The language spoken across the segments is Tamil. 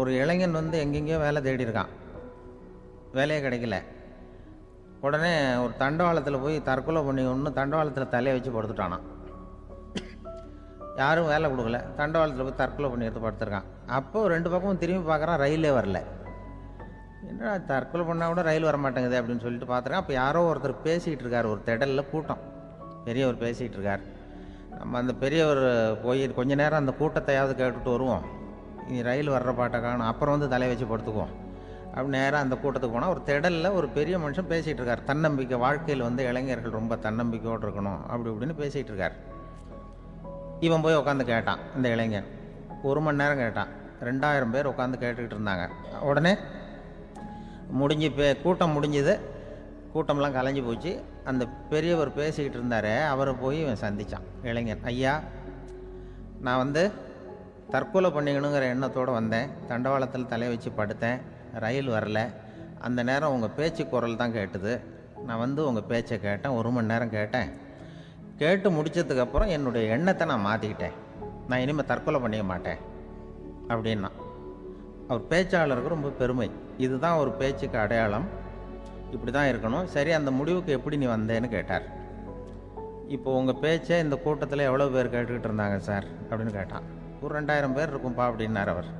ஒரு இளைஞன் வந்து எங்கெங்கேயோ வேலை தேடி இருக்கான், வேலையே கிடைக்கல. உடனே ஒரு தண்டவாளத்தில் போய் தற்கொலை பண்ணி ஒன்று தண்டவாளத்தில் தலையை வச்சு படுத்துட்டானான். யாரும் வேலை கொடுக்கல, தண்டவாளத்தில் போய் தற்கொலை பண்ணி எடுத்து படுத்துருக்கான். அப்போ ரெண்டு பக்கமும் திரும்பி பார்க்குறான், ரயிலே வரல. என்ன தற்கொலை பண்ணால் கூட ரயில் வரமாட்டேங்குது அப்படின்னு சொல்லிட்டு பார்த்துருக்கான். அப்போ யாரோ ஒருத்தர் பேசிகிட்டு இருக்கார், ஒரு திடலில் கூட்டம், பெரியவர் பேசிகிட்டு இருக்கார். நம்ம அந்த பெரியவர் போய் கொஞ்ச நேரம் அந்த கூட்டத்தையாவது கேட்டுட்டு வருவோம், நீ ரயில் வர்ற பாட்டை காணும், அப்புறம் வந்து தலையை வச்சு படுத்துக்குவோம் அப்படி நேராக அந்த கூட்டத்துக்கு போனால் ஒரு திடலில் ஒரு பெரிய மனுஷன் பேசிகிட்டு இருக்கார். தன்னம்பிக்கை, வாழ்க்கையில் வந்து இளைஞர்கள் ரொம்ப தன்னம்பிக்கையோடு இருக்கணும் அப்படி இப்படின்னு பேசிகிட்டு இருக்கார். இவன் போய் உட்காந்து கேட்டான். இந்த இளைஞன் 1 மணி நேரம் கேட்டான். 2000 பேர் உட்காந்து கேட்டுக்கிட்டு இருந்தாங்க. உடனே கூட்டம் முடிஞ்சுது, கூட்டம்லாம் கலைஞ்சி போச்சு. அந்த பெரியவர் பேசிக்கிட்டு இருந்தார், அவரை போய் இவன் சந்தித்தான். இளைஞன், ஐயா, நான் வந்து தற்கொலை பண்ணிக்கணுங்கிற எண்ணத்தோடு வந்தேன், தண்டவாளத்தில் தலையை வச்சு படுத்தேன், ரயில் வரல, அந்த நேரம் உங்கள் பேச்சு குரல் தான் கேட்டுது, நான் வந்து உங்கள் பேச்சை கேட்டேன், 1 மணி நேரம் கேட்டேன், கேட்டு முடித்ததுக்கப்புறம் என்னுடைய எண்ணத்தை நான் மாற்றிக்கிட்டேன், நான் இனிமேல் தற்கொலை பண்ணிக்க மாட்டேன் அப்படின்னா. அவர் பேச்சாளருக்கு ரொம்ப பெருமை, இதுதான் ஒரு பேச்சுக்கு அடையாளம், இப்படி தான் இருக்கணும். சரி, அந்த முடிவுக்கு எப்படி நீ வந்தேன்னு கேட்டார். இப்போ உங்கள் பேச்சை இந்த கூட்டத்தில் எவ்வளோ பேர் கேட்டுக்கிட்டு இருந்தாங்க சார் அப்படின்னு கேட்டான். ஒரு 2000 பேர் இருக்கும்பா அப்படின்னார் அவர்.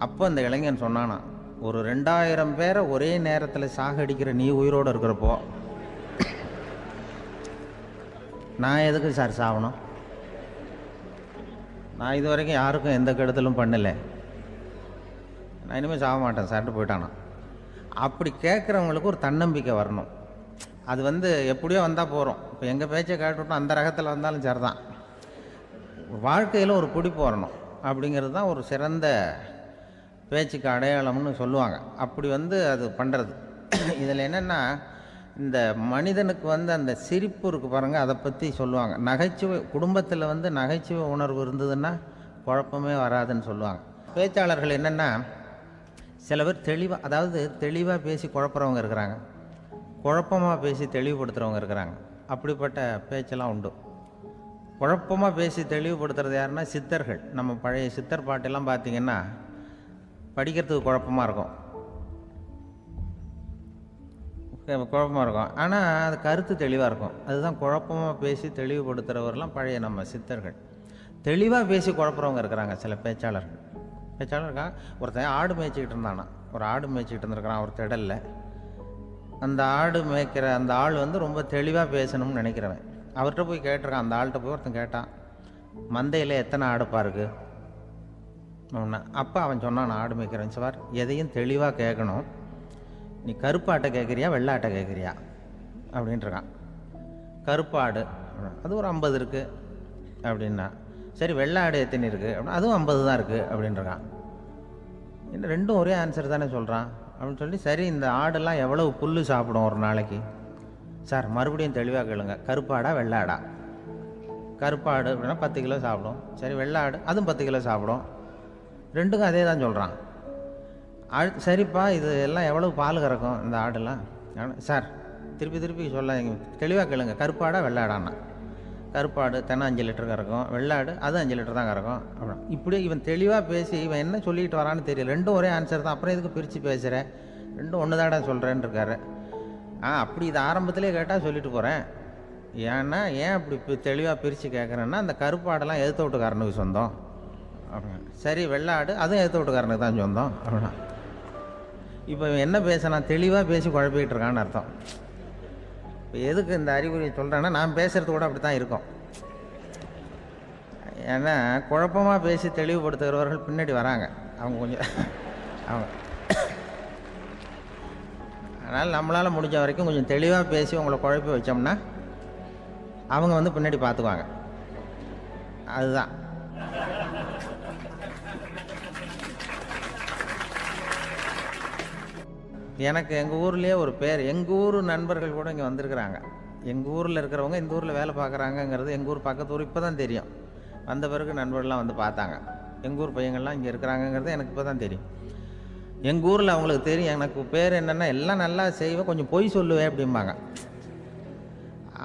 அப்போ அந்த இளைஞன் சொன்னானா, ஒரு 2000 பேரை ஒரே நேரத்தில் சாகடிக்கிற நீ உயிரோடு இருக்கிறப்போ நான் எதுக்கு சார் சாகணும்? நான் இது வரைக்கும் யாருக்கும் எந்த கெடுதலும் பண்ணலை, நான் இனிமேல் சாக மாட்டேன் சார்ட்டு போயிட்டானா. அப்படி கேட்குறவங்களுக்கு ஒரு தன்னம்பிக்கை வரணும். அது வந்து எப்படியோ வந்தால் போகிறோம். இப்போ எங்கள் பேச்சை கேட்டுவிட்டோம், அந்த ரகத்தில் வந்தாலும் சரி தான். வாழ்க்கையில் ஒரு பிடிப்பு வரணும், அப்படிங்கிறது தான் ஒரு சிறந்த பேச்சுக்கு அடையாளம்னு சொல்லுவாங்க. அப்படி வந்து அது பண்ணுறது. இதில் என்னென்னா, இந்த மனிதனுக்கு வந்து அந்த சிரிப்பு இருக்குது பாருங்கள், அதை பற்றி சொல்லுவாங்க. நகைச்சுவை, குடும்பத்தில் வந்து நகைச்சுவை உணர்வு இருந்ததுன்னா குழப்பமே வராதுன்னு சொல்லுவாங்க. பேச்சாளர்கள் என்னென்னா, சில பேர் தெளிவாக, அதாவது தெளிவாக பேசி குழப்புறவங்க இருக்கிறாங்க, குழப்பமாக பேசி தெளிவுபடுத்துகிறவங்க இருக்கிறாங்க. அப்படிப்பட்ட பேச்செல்லாம் உண்டு. குழப்பமாக பேசி தெளிவுபடுத்துறது யாருன்னா சித்தர்கள். நம்ம பழைய சித்தர் பாட்டெல்லாம் பார்த்திங்கன்னா படிக்கிறதுக்கு குழப்பமாக இருக்கும், ஆனால் அது கருத்து தெளிவாக இருக்கும். அதுதான் குழப்பமாக பேசி தெளிவுபடுத்துகிறவரெல்லாம் பழைய நம்ம சித்தர்கள். தெளிவாக பேசி குழப்புறவங்க இருக்கிறாங்க சில பேச்சாளர்கள். இருக்காங்க. ஒருத்தன் ஆடு மேய்ச்சிக்கிட்டு இருந்தானா, ஒரு ஆடு மேய்ச்சிக்கிட்டு இருந்திருக்கிறான் ஒரு திடலில். அந்த ஆடு மேய்க்கிற அந்த ஆள் வந்து ரொம்ப தெளிவாக பேசணும்னு நினைக்கிறவன். அவர்கிட்ட போய் கேட்டிருக்கான், அந்த ஆள்கிட்ட போய் ஒருத்தன் கேட்டான், மந்தையில் எத்தனை ஆடுப்பா இருக்குது அப்படின்னா. அப்போ அவன் சொன்னான், நான் ஆடு மேய்க்கிறேன் சார், எதையும் தெளிவாக கேட்கணும், நீ கருப்பு ஆட்டை கேட்குறியா வெள்ளை ஆட்டை கேட்குறியா அப்படின்ட்டுருக்கான். கருப்பு ஆடு அது ஒரு 50 இருக்குது அப்படின்னா. சரி, வெள்ளை ஆடு எத்தனை இருக்குது அப்படின்னா, அதுவும் 50 தான் இருக்குது அப்படின்ட்டுருக்கான். என்ன ரெண்டும் ஒரே ஆன்சர் தானே சொல்கிறான் அப்படின்னு சொல்லி, சரி இந்த ஆடெல்லாம் எவ்வளவு புல் சாப்பிடும் ஒரு நாளைக்கு சார், மறுபடியும் தெளிவாக கேளுங்க, கருப்பாடா வெள்ளாடா? கருப்பாடு அப்படின்னா 10 கிலோ சாப்பிடும். சரி, வெள்ளாடு அதுவும் 10 கிலோ சாப்பிடும். ரெண்டுக்கும் அதே தான் சொல்கிறான். சரிப்பா, இது எல்லாம் எவ்வளவு பால் கறக்கும் இந்த ஆடெல்லாம்? சார் திருப்பி சொல்ல, தெளிவாக கேளுங்க, கருப்பாடா வெள்ளாடான்னா? கருப்பாடு தினம் 5 லிட்டர் கறக்கும், வெள்ளாடு அது 5 லிட்டர் தான் கறக்கும் அப்படின்னா. இப்படியே இவன் தெளிவாக பேசி இவன் என்ன சொல்லிட்டு வரான்னு தெரியல. ரெண்டும் ஒரே ஆன்சர் தான், அப்புறம் எதுக்கு பிரித்து பேசுகிறேன், ரெண்டும் ஒன்று தாடா சொல்கிறேன்னு இருக்காரு. அப்படி இது ஆரம்பத்திலே கேட்டால் சொல்லிட்டு போகிறேன். ஏன்னா ஏன் அப்படி தெளிவாக பிரித்து கேட்குறேன்னா, அந்த கருப்பாடெல்லாம் எதிர்த்த வீட்டுக்காரனுக்கு சொந்தம் அப்படின்னா. சரி, வெள்ளாடு அதுவும் எதிர்த்த வீட்டுக்காரனுக்கு தான் சொந்தம் அப்படின்னா. இப்போ என்ன பேசினான், தெளிவாக பேசி குழப்பிக்கிட்டு இருக்கான்னு அர்த்தம். இப்போ எதுக்கு இந்த அறிகுறியை சொல்கிறேன்னா, நான் பேசுகிறது கூட அப்படி தான் இருக்கும். ஏன்னா குழப்பமாக பேசி தெளிவுபடுத்துகிறவர்கள் பின்னாடி வராங்க, அவங்க கொஞ்சம் அவங்க. அதனால் நம்மளால் முடிஞ்ச வரைக்கும் கொஞ்சம் தெளிவாக பேசி உங்களை குழப்பி வச்சோம்னா அவங்க வந்து பின்னாடி பார்த்துக்குவாங்க. அதுதான். எனக்கு எங்கள் ஊர்லேயே ஒரு பேர், எங்கள் ஊர் நண்பர்கள் கூட இங்கே வந்திருக்கிறாங்க. எங்கள் ஊரில் இருக்கிறவங்க இந்த ஊரில் வேலை பார்க்குறாங்கங்கிறது எங்கள் ஊர் பக்கத்து ஊர் இப்போ தான் தெரியும். வந்த பிறகு நண்பர்கள்லாம் வந்து பார்த்தாங்க. எங்கள் ஊர் பையங்கள்லாம் இங்கே இருக்கிறாங்கங்கிறது எனக்கு இப்போ தான் தெரியும். எங்கள் ஊரில் அவங்களுக்கு தெரியும் எனக்கு பேர் என்னென்னா, எல்லாம் நல்லா செய்வேன், கொஞ்சம் பொய் சொல்லுவேன் அப்படிம்பாங்க.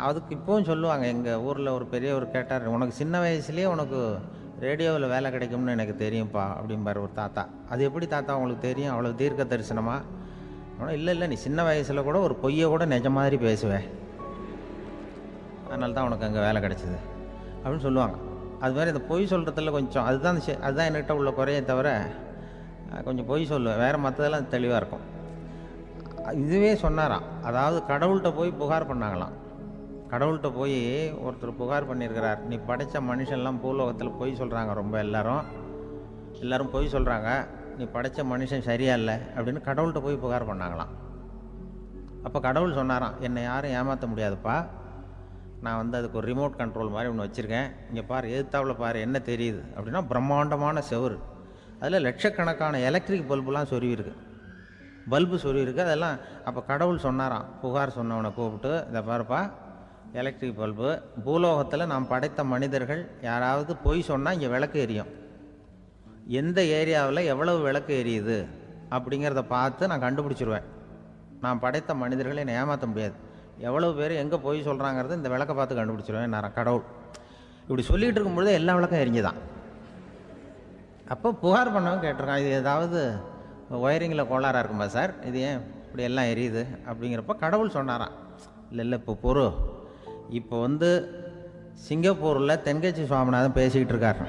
அதுக்கு இப்போவும் சொல்லுவாங்க. எங்கள் ஊரில் ஒரு பெரியவர் கேட்டார், உனக்கு சின்ன வயசுலேயே உனக்கு ரேடியோவில் வேலை கிடைக்கும்னு எனக்கு தெரியும்ப்பா அப்படிம்பார் ஒரு தாத்தா. அது எப்படி தாத்தா உங்களுக்கு தெரியும், அவ்வளோ தீர்க்க தரிசனமா? ஆனால் இல்லை நீ சின்ன வயசில் கூட ஒரு பொய்யை கூட நிஜ மாதிரி பேசுவேன், அதனால தான் உனக்கு அங்கே வேலை கிடைச்சிது அப்படின்னு சொல்லுவாங்க. அது மாதிரி இந்த பொய் சொல்கிறதுல கொஞ்சம் அதுதான் என்கிட்ட உள்ள குறையை தவிர, கொஞ்சம் பொய் சொல்லுவேன், வேறு மற்றதெல்லாம் தெளிவாக இருக்கும். இதுவே சொன்னாராம், அதாவது கடவுள்கிட்ட போய் புகார் பண்ணாங்களாம். கடவுள்கிட்ட போய் ஒருத்தர் புகார் பண்ணியிருக்கிறார், நீ படைத்த மனுஷன்லாம் பூலோகத்தில் பொய் சொல்கிறாங்க, ரொம்ப எல்லோரும் பொய் சொல்கிறாங்க, நீ படைத்த மனுஷன் சரியா இல்லை அப்படின்னு கடவுள்கிட்ட போய் புகார் பண்ணாங்களாம். அப்போ கடவுள் சொன்னாராம், என்னை யாரும் ஏமாற்ற முடியாதுப்பா, நான் அதுக்கு ஒரு ரிமோட் கண்ட்ரோல் மாதிரி ஒன்று வச்சுருக்கேன், இங்கே பாரு, எதிர்த்தாவில் பாரு, என்ன தெரியுது அப்படின்னா பிரம்மாண்டமான செவுரு, அதில் லட்சக்கணக்கான எலக்ட்ரிக் பல்புலாம் சொருவிருக்கு அதெல்லாம். அப்போ கடவுள் சொன்னாராம், புகார் சொன்னவனை கூப்பிட்டு, இதை பாருப்பா, எலக்ட்ரிக் பல்பு, பூலோகத்தில் நாம் படைத்த மனிதர்கள் யாராவது பொய் சொன்னால் இங்கே விளக்கு எரியும், எந்த ஏரியாவில் எவ்வளவு விளக்கு எரியுது அப்படிங்கிறத பார்த்து நான் கண்டுபிடிச்சிருவேன், நான் படைத்த மனிதர்களை என்னை ஏமாற்ற முடியாது, எவ்வளவு பேர் எங்கே பொய் சொல்கிறாங்கிறது இந்த விளக்கை பார்த்து கண்டுபிடிச்சிருவேன் நான் கடவுள். இப்படி சொல்லிகிட்டு இருக்கும்பொழுதே எல்லா விளக்கம் எரிஞ்சுதான். அப்போ புகார் பண்ணவன் கேட்டிருக்கான், இது ஏதாவது ஒயரிங்கில் கோளாறாக இருக்குமா சார், இது ஏன் இப்படி எல்லாம் எரியுது அப்படிங்கிறப்ப கடவுள் சொன்னாராம், இல்லை இப்போ சிங்கப்பூரில் தென்கட்சி சுவாமிநாதன் பேசிக்கிட்டு இருக்கார்,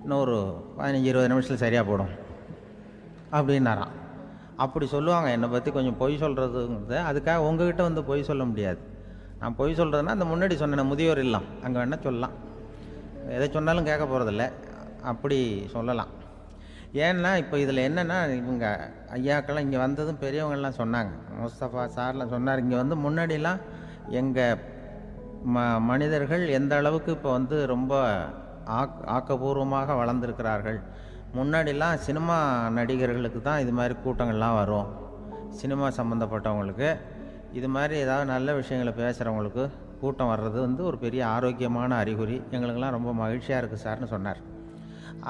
இன்னும் ஒரு 15-20 நிமிஷத்தில் சரியாக போடும் அப்படின்னாராம். அப்படி சொல்லுவாங்க என்னை பற்றி கொஞ்சம் பொய் சொல்கிறதுங்கிறது. அதுக்காக உங்ககிட்ட பொய் சொல்ல முடியாது. நான் பொய் சொல்கிறதுனா அந்த முன்னாடி சொன்ன முதியோர் இல்லம் அங்கே வேணால் சொல்லலாம், எதை சொன்னாலும் கேட்க போகிறதில்ல, அப்படி சொல்லலாம். ஏன்னா இப்போ இதில் என்னென்னா, இவங்க ஐயாக்கெல்லாம் இங்கே வந்ததும் பெரியவங்கள்லாம் சொன்னாங்க, முஸ்தபா சார்லாம் சொன்னார், இங்கே முன்னாடிலாம் எங்கள் மனிதர்கள் எந்த அளவுக்கு இப்போ ரொம்ப ஆக்கபூர்வமாக வளர்ந்துருக்கிறார்கள். முன்னாடிலாம் சினிமா நடிகர்களுக்கு தான் இது மாதிரி கூட்டங்கள்லாம் வரும், சினிமா சம்மந்தப்பட்டவங்களுக்கு இது மாதிரி ஏதாவது நல்ல விஷயங்களை பேசுகிறவங்களுக்கு கூட்டம் வர்றது ஒரு பெரிய ஆரோக்கியமான அறிகுறி, எங்களுக்கெல்லாம் ரொம்ப மகிழ்ச்சியாக இருக்குது சார்னு சொன்னார்.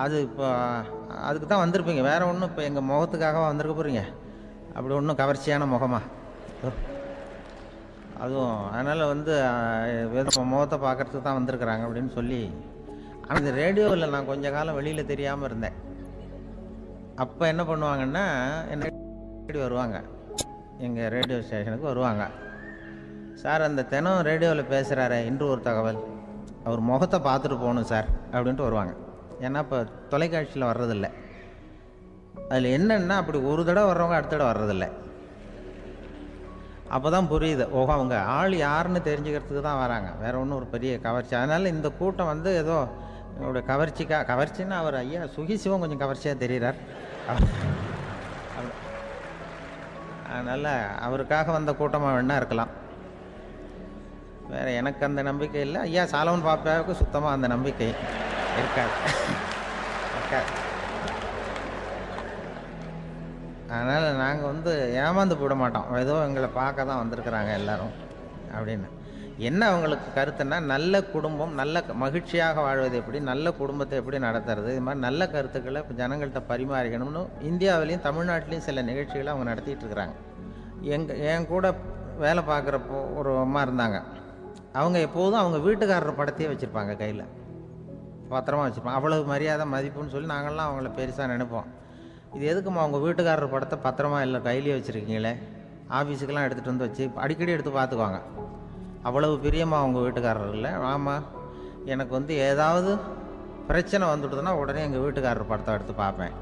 அது இப்போ அதுக்கு தான் வந்திருப்பீங்க, வேறு ஒன்றும் இப்போ எங்கள் முகத்துக்காக வந்திருக்க போகிறீங்க, அப்படி ஒன்றும் கவர்ச்சியான முகமா அதுவும், அதனால் முகத்தை பார்க்குறதுக்கு தான் வந்திருக்கிறாங்க அப்படின்னு சொல்லி. ஆனால் இந்த ரேடியோவில் நான் கொஞ்ச காலம் வெளியில் தெரியாமல் இருந்தேன். அப்போ என்ன பண்ணுவாங்கன்னா, என்ன வருவாங்க, எங்கள் ரேடியோ ஸ்டேஷனுக்கு வருவாங்க, சார் அந்த தினம் ரேடியோவில் பேசுகிறாரே இன்று ஒரு தகவல், அவர் முகத்தை பார்த்துட்டு போகணும் சார் அப்படின்ட்டு வருவாங்க. ஏன்னா இப்போ தொலைக்காட்சியில் வர்றதில்லை. அதில் என்னென்னா, அப்படி ஒரு தடவை வர்றவங்க அடுத்த தடவை வர்றதில்லை. அப்போ தான் புரியுது, ஓஹோ அவங்க ஆள் யாருன்னு தெரிஞ்சுக்கிறதுக்கு தான் வராங்க, வேறு ஒன்றும் ஒரு பெரிய கவர்ச்சி. அதனால் இந்த கூட்டம் ஏதோ என்னோடய கவர்ச்சின்னா அவர் ஐயா சுகிசிவம் கொஞ்சம் கவர்ச்சியாக தெரிகிறார், அதனால் அவருக்காக வந்த கூட்டமாக வேணா இருக்கலாம், வேறு எனக்கு அந்த நம்பிக்கை இல்லை. ஐயா சாலமன் பாப்பாவுக்கு சுத்தமாக அந்த நம்பிக்கை இருக்காது. அதனால் நாங்கள் ஏமாந்து போட மாட்டோம், ஏதோ எங்களை பார்க்க தான் வந்திருக்கிறாங்க எல்லோரும் அப்படின்னு. என்ன அவங்களுக்கு கருத்துன்னா, நல்ல குடும்பம், நல்ல மகிழ்ச்சியாக வாழ்வது எப்படி, நல்ல குடும்பத்தை எப்படி நடத்துறது, இது மாதிரி நல்ல கருத்துக்களை இப்போ ஜனங்கள்கிட்ட பரிமாறிக்கணும்னு இந்தியாவிலையும் தமிழ்நாட்டிலையும் சில நிகழ்ச்சிகளை அவங்க நடத்திட்டு இருக்கிறாங்க. என் கூட வேலை பார்க்குறப்போ ஒரு அம்மா இருந்தாங்க, அவங்க எப்போதும் அவங்க வீட்டுக்காரர் படத்தையே வச்சுருப்பாங்க, கையில் பத்திரமா வச்சுருப்பாங்க, அவ்வளவு மரியாதை மதிப்புன்னு சொல்லி நாங்கள்லாம் அவங்கள பெருசாக நினைப்போம். இது எதுக்குமா அவங்க வீட்டுக்காரர் படத்தை பத்திரமா இல்லை கையிலே வச்சுருக்கீங்களே, ஆஃபீஸுக்கெல்லாம் எடுத்துகிட்டு வச்சு அடிக்கடி எடுத்து பார்த்துக்குவாங்க, அவ்வளவு பிரியமாக அவங்க வீட்டுக்காரர் இல்லை. ஆமாம், எனக்கு ஏதாவது பிரச்சனை வந்துட்டுதுன்னா உடனே எங்கள் வீட்டுக்காரர் படத்தை எடுத்து பார்ப்பேன்.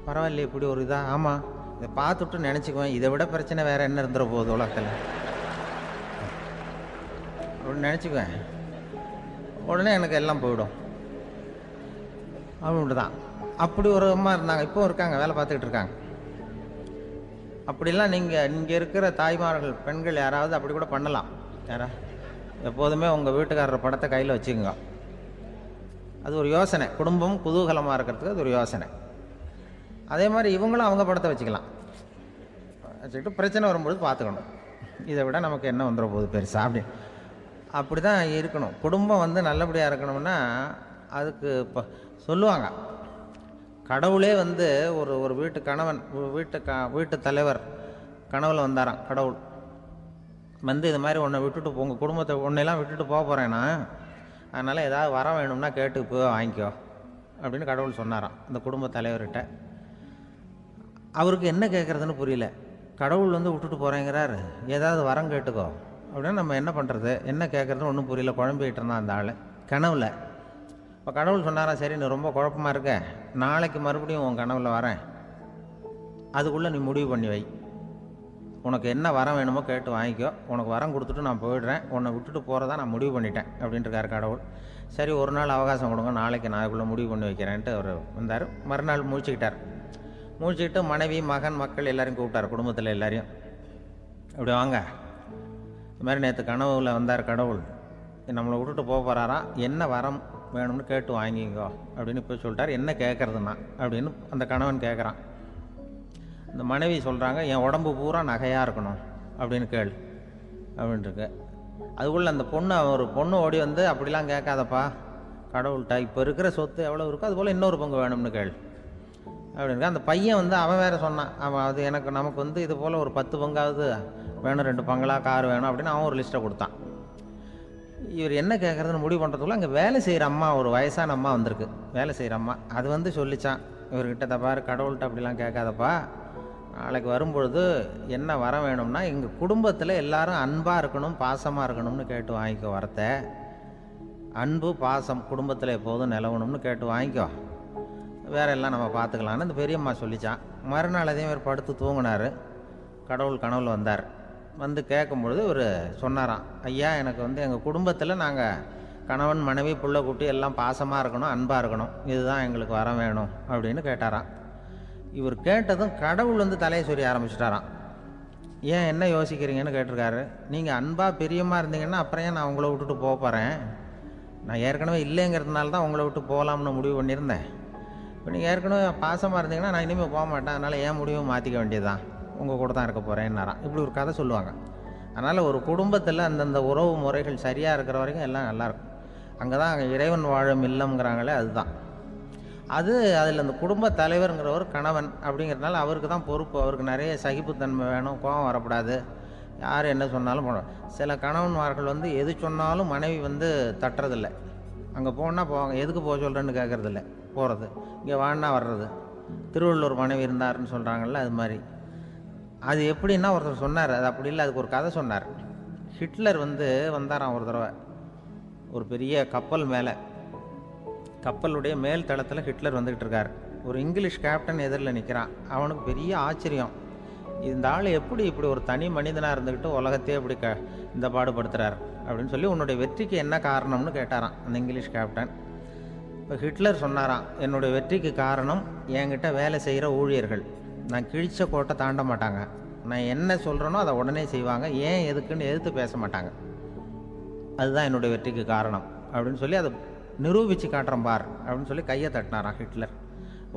பரவாயில்ல, இப்படி ஒரு இதாக, ஆமாம் இதை பார்த்துட்டு நினச்சிக்குவேன், இதை விட பிரச்சனை வேறு என்ன இருந்துட போகுது உலகத்தில் அப்படின்னு நினச்சிக்குவேன், உடனே எனக்கு எல்லாம் போயிடும் அப்படின்ட்டு தான். அப்படி ஒரு அம்மா இருந்தாங்க, இப்போ இருக்காங்க, வேலை பார்த்துக்கிட்டு இருக்காங்க. அப்படிலாம் இங்கே இருக்கிற தாய்மார்கள், பெண்கள் யாராவது அப்படி கூட பண்ணலாம். எப்போதுமே உங்கள் வீட்டுக்காரர் படத்தை கையில் வச்சுக்கோங்க, அது ஒரு யோசனை, குடும்பம் குதூகலமாக இருக்கிறதுக்கு அது ஒரு யோசனை. அதே மாதிரி இவங்களும் அவங்க படத்தை வச்சுக்கலாம், வச்சுக்கிட்டு பிரச்சனை வரும்போது பார்த்துக்கணும், இதை விட நமக்கு என்ன வந்துட போகுது பெருசா அப்படி தான் இருக்கணும். குடும்பம் நல்லபடியாக இருக்கணும்னா அதுக்கு இப்போ சொல்லுவாங்க, கடவுளே ஒரு வீட்டு கணவன், வீட்டு தலைவர் கனவுல வந்தாராம். கடவுள் இது மாதிரி உன்னை விட்டுட்டு உங்கள் குடும்பத்தை உன்னையெல்லாம் விட்டுட்டு போக போகிறேன்னா அதனால் ஏதாவது வரம் வேணும்னா கேட்டு போய் வாங்கிக்கோ அப்படின்னு கடவுள் சொன்னாராம் அந்த குடும்ப தலைவர்கிட்ட. அவருக்கு என்ன கேட்குறதுன்னு புரியல. கடவுள் வந்து விட்டுட்டு போகிறேங்கிறார், ஏதாவது வரம் கேட்டுக்கோ அப்படின்னு நம்ம என்ன பண்ணுறது, என்ன கேட்குறதுன்னு ஒன்றும் புரியல. குழம்பிக்கிட்டு இருந்தான் அந்த ஆள் கனவில். இப்போ கடவுள் சொன்னாராம், சரி நீ ரொம்ப குழப்பமாக இருக்க, நாளைக்கு மறுபடியும் உன் கனவில் வரேன், அதுக்குள்ளே நீ முடிவு பண்ணி வை, உனக்கு என்ன வரம் வேணுமோ கேட்டு வாங்கிக்கோ, உனக்கு வரம் கொடுத்துட்டு நான் போயிடுறேன், உன்னை விட்டுட்டு போகிறதா நான் முடிவு பண்ணிட்டேன் அப்படின்ட்டுருக்காரு கடவுள். சரி ஒரு நாள் அவகாசம் கொடுங்க, நாளைக்கு நான் அதுக்குள்ளே முடிவு பண்ணி வைக்கிறேன்ட்டு அவர் வந்தார். மறுநாள் முழிச்சுக்கிட்டார். முழிச்சுக்கிட்டு மனைவி மகன் மக்கள் எல்லாரையும் கூப்பிட்டார், குடும்பத்தில் எல்லாரையும். அப்படி வாங்க, இது மாதிரி நேற்று கனவுல வந்தார் கடவுள், நம்மளை விட்டுட்டு போக போகிறாராம், என்ன வரம் வேணும்னு கேட்டு வாங்கிக்கோ அப்படின்னு இப்போ சொல்லிட்டார். என்ன கேட்குறதுண்ணா அப்படின்னு அந்த கணவன் கேட்குறான். இந்த மனைவி சொல்கிறாங்க, என் உடம்பு பூரா நகையாக இருக்கணும் அப்படின்னு கேள் அப்படின்ட்டுருக்கு. அதுக்குள்ளே அந்த பொண்ணு, ஒரு பொண்ணு ஓடி வந்து, அப்படிலாம் கேட்காதப்பா கடவுள்கிட்ட, இப்போ இருக்கிற சொத்து எவ்வளோ இருக்கோ அதுபோல் இன்னொரு பங்கு வேணும்னு கேள் அப்படின்னு. அந்த பையன் வந்து அவன் வேறு சொன்னான், அவன் அது நமக்கு வந்து இது போல் ஒரு 10 பங்காவது வேணும், 2 பங்களா கார் வேணும் அப்படின்னு அவன் ஒரு லிஸ்ட்டை கொடுத்தான். இவர் என்ன கேட்குறதுன்னு முடிவு பண்ணுறதுக்குள்ள அங்கே வேலை செய்கிற அம்மா, ஒரு வயசான அம்மா வந்திருக்கு, வேலை செய்கிற அம்மா. அது வந்து சொல்லிச்சான் இவர்கிட்ட, தப்பாரு கடவுள்கிட்ட அப்படிலாம் கேட்காதப்பா, நாளைக்கு வரும்பொழுது என்ன வர வேணும்னா எங்கள் குடும்பத்தில் எல்லாரும் அன்பாக இருக்கணும், பாசமாக இருக்கணும்னு கேட்டு வாங்கிக்கோ வரத்தை, அன்பு பாசம் குடும்பத்தில் எப்போதும் நிலவணும்னு கேட்டு வாங்கிக்கோ, வேற எல்லாம் நம்ம பார்த்துக்கலான்னு இந்த பெரியம்மா சொல்லிச்சான். மறுநாள் அதே மாதிரி படுத்து தூங்கினார். கடவுள் கனவுல வந்தார். வந்து கேட்கும்பொழுது இவர் சொன்னாராம், ஐயா எனக்கு வந்து எங்கள் குடும்பத்தில் நாங்கள் கணவன் மனைவி புள்ள குட்டி எல்லாம் பாசமாக இருக்கணும், அன்பாக இருக்கணும், இதுதான் எங்களுக்கு வர வேணும் அப்படின்னு கேட்டாராம். இவர் கேட்டதும் கடவுள் வந்து தலையை சொரிய ஆரம்பிச்சிட்டாராம். ஏன் என்ன யோசிக்கிறீங்கன்னு கேட்டிருக்காரு. நீங்கள் அன்பாக பிரியமாக இருந்தீங்கன்னா அப்புறம் ஏன் நான் உங்களை விட்டுட்டு போக போகிறேன், நான் ஏற்கனவே இல்லைங்கிறதுனால தான் உங்களை விட்டு போகலாம்னு முடிவு பண்ணியிருந்தேன். இப்போ நீங்கள் ஏற்கனவே பாசமாக இருந்தீங்கன்னா நான் இனிமேல் போக மாட்டேன், அதனால் ஏன் முடிவும் மாற்றிக்க வேண்டியதுதான், உங்கள் கூட தான் இருக்க போகிறேன்னாராம். இப்படி ஒரு கதை சொல்லுவாங்க. அதனால் ஒரு குடும்பத்தில் அந்தந்த உறவு முறைகள் சரியாக இருக்கிற வரைக்கும் எல்லாம் நல்லாயிருக்கும். அங்கே தான் இறைவன் வாழும் இல்லம்ங்கிறாங்களே, அதுதான் அது. அதில் அந்த குடும்ப தலைவருங்கிறவர் கணவன் அப்படிங்கிறதுனால அவருக்கு தான் பொறுப்பு. அவருக்கு நிறைய சகிப்புத்தன்மை வேணும், கோபம் வரக்கூடாது, யார் என்ன சொன்னாலும் போகணும். சில கணவன்மார்கள் வந்து எது சொன்னாலும் மனைவி வந்து தட்டுறதில்லை. அங்கே போனால் போவாங்க, எதுக்கு போக சொல்கிறேன்னு கேட்குறதில்ல, போகிறது, இங்கே வான்னா வர்றது. திருவள்ளுவர் மனைவி இருந்தாருன்னு சொல்கிறாங்கல்ல, அது மாதிரி. அது எப்படின்னா ஒருத்தர் சொன்னார், அது அப்படி இல்லை, அதுக்கு ஒரு கதை சொன்னார். ஹிட்லர் வந்து வந்தாராம் ஒரு தடவை, ஒரு பெரிய கப்பல் மேலே, கப்பலுடைய மேல் தளத்தில் ஹிட்லர் வந்துக்கிட்டு இருக்கார். ஒரு இங்கிலீஷ் கேப்டன் எதிரில் நிற்கிறான். அவனுக்கு பெரிய ஆச்சரியம், இந்த ஆள் எப்படி இப்படி ஒரு தனி மனிதனாக இருந்துக்கிட்டு உலகத்தையே இப்படி இந்த பாடுபடுத்துகிறார் அப்படின்னு சொல்லி, உன்னுடைய வெற்றிக்கு என்ன காரணம்னு கேட்டாராம் அந்த இங்கிலீஷ் கேப்டன். இப்போ ஹிட்லர் சொன்னாராம், என்னுடைய வெற்றிக்கு காரணம் என்கிட்ட வேலை செய்கிற ஊழியர்கள், நான் கிழிச்ச கோட்டை தாண்ட மாட்டாங்க, நான் என்ன சொல்கிறேனோ அதை உடனே செய்வாங்க, ஏன் எதுக்குன்னு எதிர்த்து பேச மாட்டாங்க, அதுதான் என்னுடைய வெற்றிக்கு காரணம் அப்படின்னு சொல்லி அதை நிரூபித்து காட்டுறேன் பார் அப்படின்னு சொல்லி கையை தட்டினாராம் ஹிட்லர்.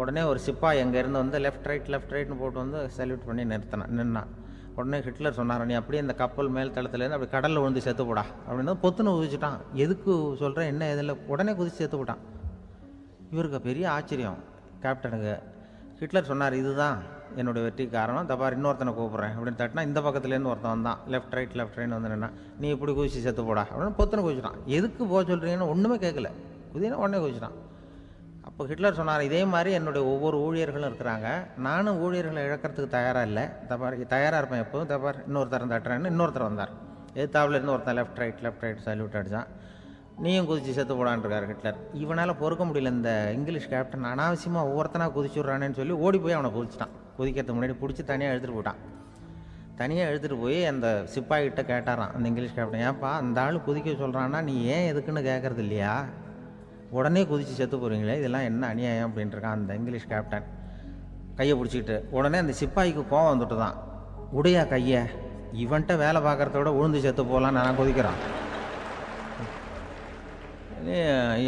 உடனே ஒரு சிப்பாய் எங்கேருந்து வந்து லெஃப்ட் ரைட்னு போட்டு வந்து சல்யூட் பண்ணி நின்னான். உடனே ஹிட்லர் சொன்னார், நீ அப்படியே இந்த கப்பல் மேல் தளத்துலேருந்து அப்படி கடலில் விழுந்து செத்து போடா அப்படின்னு பொத்துன்னு குதிச்சுட்டான். எதுக்கு சொல்கிறேன் என்ன இதில், உடனே குதிச்சு செத்து போட்டான். இவருக்கு பெரிய ஆச்சரியம் கேப்டனுக்கு. ஹிட்லர் சொன்னார், இதுதான் என்னுடைய வெற்றிக்கு காரணம், தப்பார் இன்னொருத்தனை கூப்பிட்றேன் அப்படின்னு தட்டினா இந்த பக்கத்துலேருந்து ஒருத்தன் வந்தான், லெஃப்ட் ரைட் வந்து நின்னா, நீ இப்படி குதிச்சு செத்து போடா அப்படின்னு பொத்துன்னு குதிச்சிட்டான். எதுக்கு போக சொல்கிறீங்கன்னு ஒன்றுமே கேட்கல, குதினா உடனே குதிச்சிட்டான். அப்போ ஹிட்லர் சொன்னார், இதே மாதிரி என்னுடைய ஒவ்வொரு ஊழியர்களும் இருக்கிறாங்க, நானும் ஊழியர்களை இழக்கிறதுக்கு தயாராக இல்லை, தப்பார் தயாராக இருப்பேன் எப்போதும், தப்பார் இன்னொருத்தரம் தட்டுறேன்னு இன்னொருத்தர் வந்தார். எதிர்த்தாவில் இருந்து ஒருத்தன் லெஃப்ட் ரைட் சல்யூட் அடித்தான். நீயும் குதிச்சு செத்து போடான்ருக்கார் ஹிட்லர். இவனால் பொறுக்க முடியல, இந்த இங்கிலீஷ் கேப்டன் அனாவசியமாக ஒவ்வொருத்தனாக குதிச்சுட்றானேன்னு சொல்லி ஓடி போய் அவனை குதிச்சிட்டான். குதிக்கிறதுக்கு முன்னாடி பிடிச்சி தனியாக எழுத்துட்டு போட்டான். தனியாக எழுத்துட்டு போய் அந்த சிப்பாய்கிட்ட கேட்டாரான் அந்த இங்கிலீஷ் கேப்டன், ஏன்ப்பா அந்த ஆள் குதிக்க சொல்கிறான்னா நீ ஏன் எதுக்குன்னு கேட்குறது இல்லையா, உடனே குதித்து செத்து போகிறீங்களே, இதெல்லாம் என்ன அநியாயம் அப்படின்ட்டுருக்கான் அந்த இங்கிலீஷ் கேப்டன் கையை பிடிச்சிக்கிட்டு. உடனே அந்த சிப்பாய்க்கு கோவம் வந்துட்டு தான், உடையா கையை, இவன்ட்ட வேலை பார்க்குறத விட உழுந்து செத்து போகலான்னு நான் குதிக்கிறான்,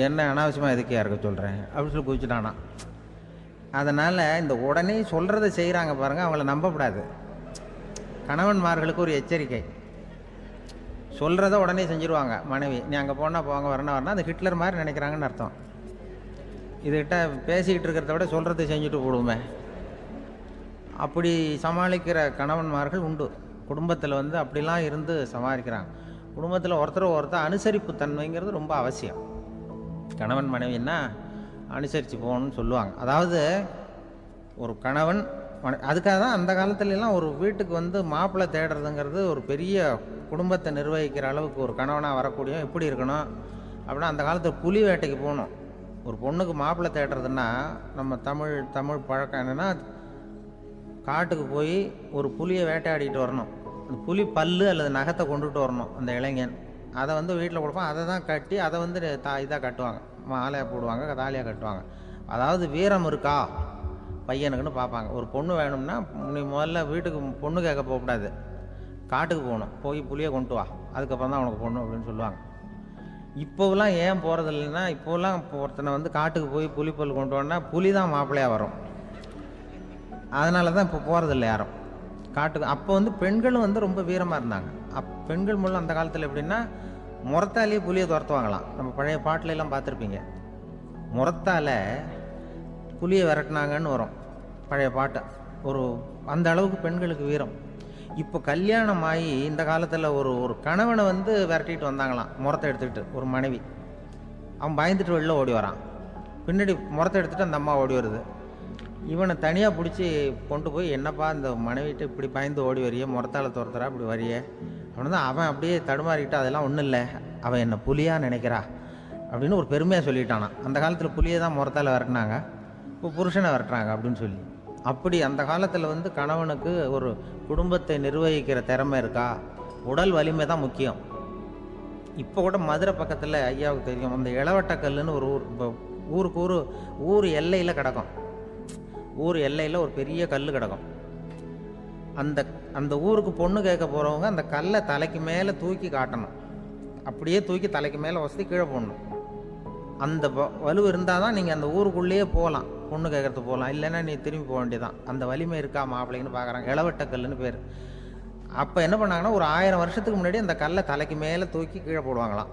என்ன அனாவசியமாக எதுக்கையாக இருக்க சொல்கிறேன் அப்படின்னு சொல்லி குதிச்சுட்டானா. அதனால் இந்த உடனே சொல்கிறத செய்கிறாங்க பாருங்கள், அவங்கள நம்பக்கூடாது. கணவன்மார்களுக்கு ஒரு எச்சரிக்கை, சொல்கிறத உடனே செஞ்சுருவாங்க மனைவி, நீ அங்கே போனால் போவாங்க வரணும் அந்த ஹிட்லர் மாதிரி நினைக்கிறாங்கன்னு அர்த்தம். இதுகிட்ட பேசிக்கிட்டு இருக்கிறத விட சொல்கிறத செஞ்சுட்டு போடுவோமே, அப்படி சமாளிக்கிற கணவன்மார்கள் உண்டு. குடும்பத்தில் வந்து அப்படிலாம் இருந்து சமாளிக்கிறாங்க. குடும்பத்தில் ஒருத்தர் அனுசரிப்பு தன்மைங்கிறது ரொம்ப அவசியம். கணவன் மனைவின்னா அனுசரித்து போகணும்னு சொல்லுவாங்க. அதாவது ஒரு கணவன் அதுக்காக தான் அந்த காலத்துலலாம் ஒரு வீட்டுக்கு வந்து மாப்பிள்ளை தேடுறதுங்கிறது ஒரு பெரிய குடும்பத்தை நிர்வகிக்கிற அளவுக்கு ஒரு கணவனாக வரக்கூடிய எப்படி இருக்கணும் அப்படின்னா, அந்த காலத்தில் புலி வேட்டைக்கு போகணும். ஒரு பொண்ணுக்கு மாப்பிள்ளை தேடுறதுன்னா நம்ம தமிழ் பழக்கம் என்னென்னா, காட்டுக்கு போய் ஒரு புலியை வேட்டையாடிட்டு வரணும். அந்த புலி பல்லு அல்லது நகத்தை கொண்டுட்டு வரணும் அந்த இளைஞன். அதை வந்து வீட்டில் கொடுப்பான். அதை தான் கட்டி அதை வந்து இதாக கட்டுவாங்க, மாலையாக போடுவாங்க, தாலியாக கட்டுவாங்க. அதாவது வீரம் இருக்கா பையனுக்குன்னு பார்ப்பாங்க. ஒரு பொண்ணு வேணும்னா நீ முதல்ல வீட்டுக்கு பொண்ணு கேட்க போகக்கூடாது, காட்டுக்கு போகணும், போய் புளியை கொண்டு வா, அதுக்கப்புறம் தான் உனக்கு பொண்ணு அப்படின்னு சொல்லுவாங்க. இப்போவெல்லாம் ஏன் போகிறது இல்லைன்னா, இப்போலாம் ஒருத்தனை வந்து காட்டுக்கு போய் புலிப்பல் கொண்டு வரனா புலி தான் மாப்பிள்ளையாக வரும். அதனால தான் இப்போ போகிறதில்ல யாரும் காட்டுக்கு. அப்போ வந்து பெண்களும் வந்து ரொம்ப வீரமாக இருந்தாங்க. பெண்கள் மூலம் அந்த காலத்தில் எப்படின்னா, முறத்தாலேயே புலியை துரத்துவாங்களாம். நம்ம பழைய பாட்டிலெல்லாம் பார்த்துருப்பீங்க, முறத்தால் புலியை விரட்டினாங்கன்னு வரும் பழைய பாட்டு. ஒரு அந்த அளவுக்கு பெண்களுக்கு வீரம். இப்போ கல்யாணம் ஆகி இந்த காலத்தில் ஒரு கணவனை வந்து விரட்டிட்டு வந்தாங்களாம் முறத்தை எடுத்துக்கிட்டு. ஒரு மனைவி அவன் பயந்துட்டு வெளில ஓடி வரான், பின்னாடி முறத்தை எடுத்துகிட்டு அந்த அம்மா ஓடி வருது. இவனை தனியாக பிடிச்சி கொண்டு போய், என்னப்பா இந்த மனைவிட்டு இப்படி பயந்து ஓடி வரையே, முறத்தால் துரத்துறா இப்படி வரையே அப்படின்னு தான். அவன் அப்படியே தடுமாறிக்கிட்டு, அதெல்லாம் ஒன்றும் இல்லை, அவன் என்னை புலியாக நினைக்கிறா அப்படின்னு ஒரு பெருமையாக சொல்லிட்டானான். அந்த காலத்தில் புலியை தான் முறத்தால் விரட்டினாங்க, இப்போ புருஷனை விரட்டுறாங்க அப்படின்னு சொல்லி. அப்படி அந்த காலத்தில் வந்து கணவனுக்கு ஒரு குடும்பத்தை நிர்வகிக்கிற திறமை இருக்கா, உடல் வலிமை தான் முக்கியம். இப்போ கூட மதுரை பக்கத்தில் ஐயாவுக்கு தெரியும், அந்த இளவட்டக்கல்லுன்னு ஒரு ஊர். இப்போ ஊருக்கு ஊர் எல்லையில் கிடக்கும். ஊர் எல்லையில் ஒரு பெரிய கல் கிடக்கும். அந்த ஊருக்கு பொண்ணு கேட்க போகிறவங்க அந்த கல்லை தலைக்கு மேலே தூக்கி காட்டணும். அப்படியே தூக்கி தலைக்கு மேலே வசதி கீழே போடணும். அந்த வலு இருந்தால் தான் நீங்கள் அந்த ஊருக்குள்ளேயே போகலாம், பொண்ணு கேட்கறதுக்கு போகலாம். இல்லைன்னா நீ திரும்பி போக வேண்டியதான். அந்த வலிமை இருக்கா மாப்பிள்ளைன்னு பார்க்குறாங்க. இளவட்டக்கல்லுன்னு பேர். அப்போ என்ன பண்ணாங்கன்னா, ஒரு 1000 வருஷத்துக்கு முன்னாடி அந்த கல்லை தலைக்கு மேலே தூக்கி கீழே போடுவாங்களாம்.